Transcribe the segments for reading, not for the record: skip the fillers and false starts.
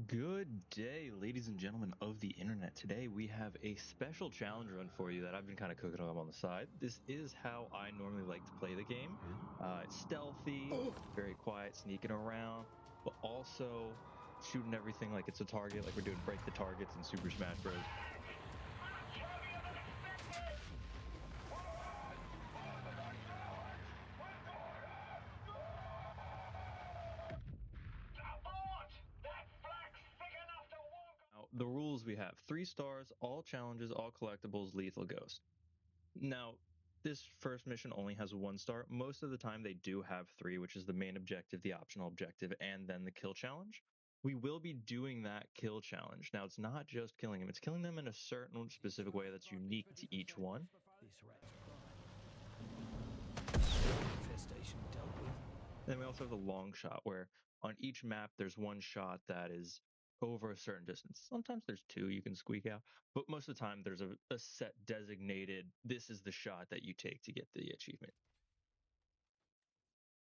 Good day, ladies and gentlemen of the internet. Today we have a special challenge run for you that I've been kind of cooking up on the side. This is how I normally like to play the game. It's stealthy, very quiet, sneaking around, but also shooting everything like it's a target, like we're doing break the targets in Super Smash Bros. Now, the rules we have 3 stars, all challenges, all collectibles, lethal ghost. Now, this first mission only has 1 star. Most of the time they do have 3, which is the main objective, the optional objective, and then the kill challenge. We will be doing that kill challenge. Now, it's not just killing them, it's killing them in a certain specific way that's unique to each one. Then we also have the long shot, where on each map there's 1 shot that is over a certain distance. Sometimes there's 2 you can squeak out, but most of the time there's a set designated, this is the shot that you take to get the achievement.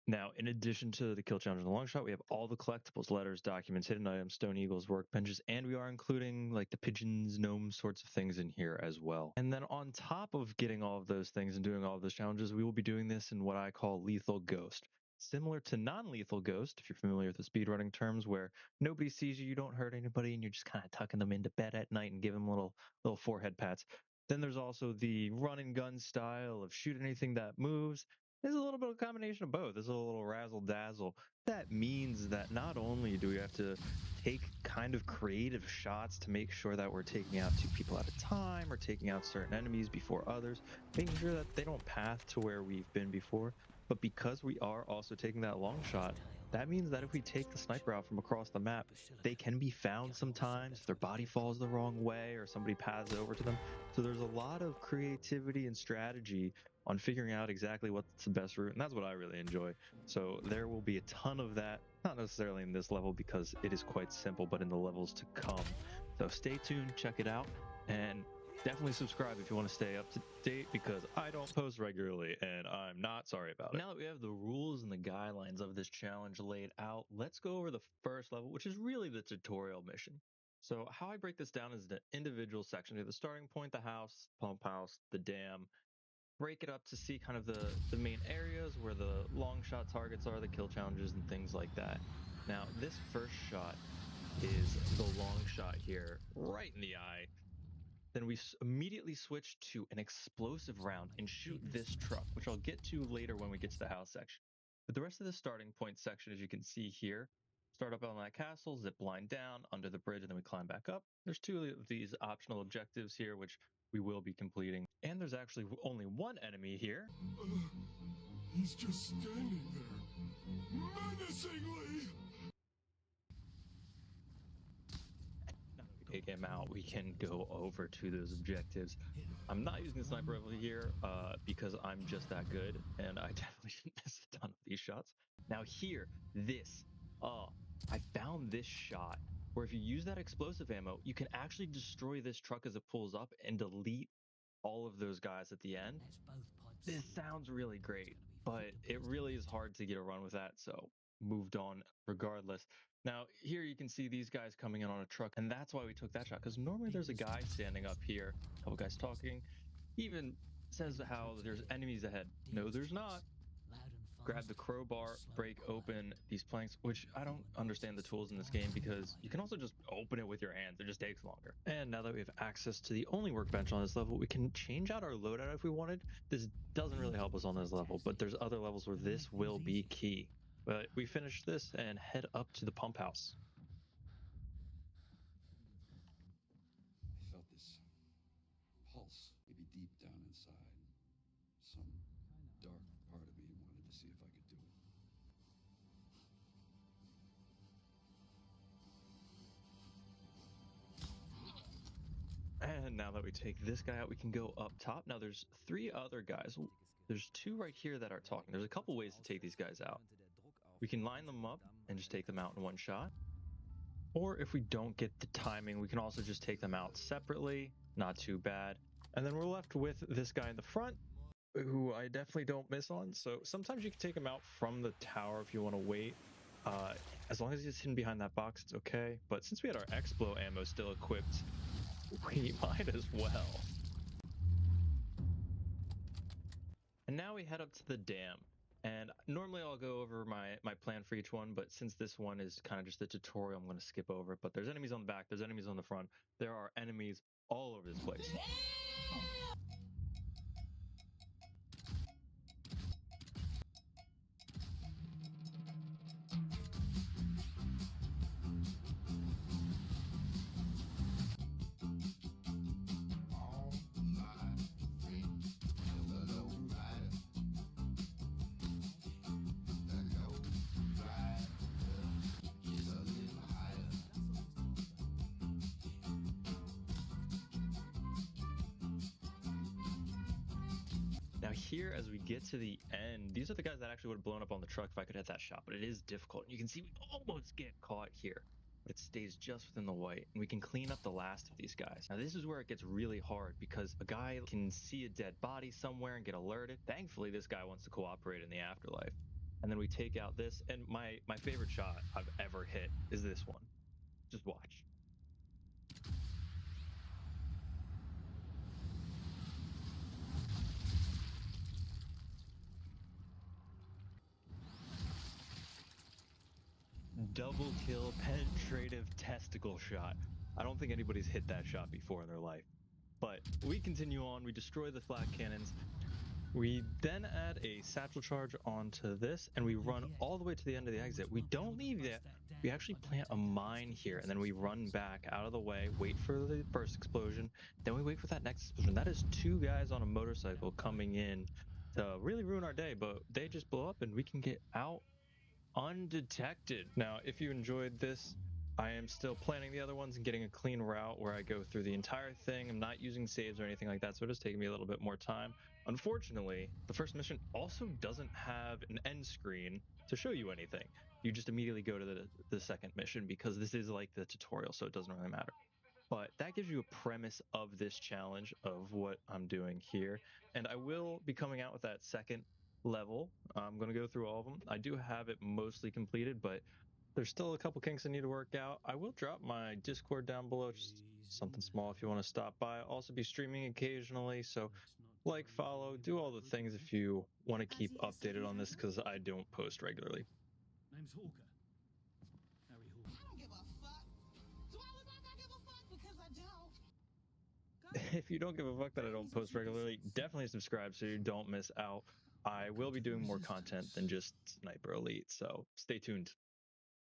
Now, in addition to the kill challenge and the long shot, we have all the collectibles, letters, documents, hidden items, stone eagles, workbenches, and we are including like the pigeons, gnomes, sorts of things in here as well. And then on top of getting all of those things and doing all of those challenges, we will be doing this in what I call lethal ghost. Similar to non-lethal ghost, if you're familiar with the speedrunning terms, where nobody sees you, you don't hurt anybody, and you're just kind of tucking them into bed at night and give them little forehead pats. Then there's also the run and gun style of shoot anything that moves. There's a little bit of a combination of both. There's a little razzle dazzle. That means that not only do we have to take kind of creative shots to make sure that we're taking out 2 people at a time or taking out certain enemies before others, making sure that they don't path to where we've been before, but because we are also taking that long shot, that means that if we take the sniper out from across the map, they can be found sometimes if their body falls the wrong way or somebody paths over to them. So there's a lot of creativity and strategy on figuring out exactly what's the best route, and that's what I really enjoy. So there will be a ton of that, not necessarily in this level because it is quite simple, but in the levels to come. So stay tuned, check it out, and definitely subscribe if you want to stay up to date because I don't post regularly and I'm not sorry about it. Now that we have the rules and the guidelines of this challenge laid out, let's go over the first level, which is really the tutorial mission. So how I break this down is the individual section. We have the starting point, the house, pump house, the dam, break it up to see kind of the main areas where the long shot targets are, the kill challenges and things like that. Now, this first shot is the long shot here, right in the eye. Then we immediately switch to an explosive round and shoot this truck, which I'll get to later when we get to the house section. But the rest of the starting point section, as you can see here, start up on that castle, zip line down under the bridge, and then we climb back up. There's 2 of these optional objectives here, which we will be completing. And there's actually only 1 enemy here. He's just standing there, menacingly. Now that we take him out, we can go over to those objectives. I'm not using the sniper rifle here because I'm just that good, and I definitely shouldn't miss a ton of these shots. Now here, I found this shot where if you use that explosive ammo, you can actually destroy this truck as it pulls up and delete all of those guys at the end. This sounds really great, but it really is hard to get a run with that, so moved on regardless. Now, here you can see these guys coming in on a truck, and that's why we took that shot, because normally there's a guy standing up here, a couple guys talking, even says how there's enemies ahead. No, there's not. Grab the crowbar, break open these planks, which I don't understand the tools in this game because you can also just open it with your hands. It just takes longer. And now that we have access to the only workbench on this level, we can change out our loadout if we wanted. This doesn't really help us on this level, but there's other levels where this will be key. But we finish this and head up to the pump house. I felt this pulse, maybe deep down inside. Some dark part of me wanted to see if I could do it. And now that we take this guy out, we can go up top. Now there's 3 other guys. There's 2 right here that are talking. There's a couple ways to take these guys out. We can line them up and just take them out in 1 shot. Or if we don't get the timing, we can also just take them out separately. Not too bad. And then we're left with this guy in the front, who I definitely don't miss on. So sometimes you can take him out from the tower if you want to wait. As long as he's hidden behind that box, it's okay. But since we had our Explo ammo still equipped, we might as well. And now we head up to the dam. And normally I'll go over my plan for each one, but since this one is kind of just a tutorial, I'm going to skip over it. But there's enemies on the back, there's enemies on the front. There are enemies all over this place. Now here, as we get to the end, these are the guys that actually would have blown up on the truck if I could hit that shot, but it is difficult. And you can see we almost get caught here, but it stays just within the white, and we can clean up the last of these guys. Now this is where it gets really hard because a guy can see a dead body somewhere and get alerted. Thankfully, this guy wants to cooperate in the afterlife. And then we take out this, and my favorite shot I've ever hit is this one. Just watch. Double kill penetrative testicle shot. I don't think anybody's hit that shot before in their life. But we continue on. We destroy the flak cannons. We then add a satchel charge onto this, and we run all the way to the end of the exit. We don't leave yet. We actually plant a mine here, and then we run back out of the way, wait for the first explosion. Then we wait for that next explosion. That is two guys on a motorcycle coming in to really ruin our day, but they just blow up, and we can get out undetected. Now, if you enjoyed this, I am still planning the other ones and getting a clean route where I go through the entire thing. I'm not using saves or anything like that, so it is taking me a little bit more time. Unfortunately, the first mission also doesn't have an end screen to show you anything. You just immediately go to the second mission because this is like the tutorial, so it doesn't really matter. But that gives you a premise of this challenge of what I'm doing here. And I will be coming out with that second level. I'm going to go through all of them. I do have it mostly completed, but there's still a couple kinks I need to work out. I will drop my Discord down below, just something small if you want to stop by. I'll also be streaming occasionally, so like, follow, do all the things if you want to keep updated on this, because I don't post regularly. Name's Hawker. Harry Hawker. I don't give a fuck. Do I look like I give a fuck? Because I don't. If you don't give a fuck that I don't post regularly, definitely subscribe so you don't miss out. I will be doing more content than just Sniper Elite, so stay tuned.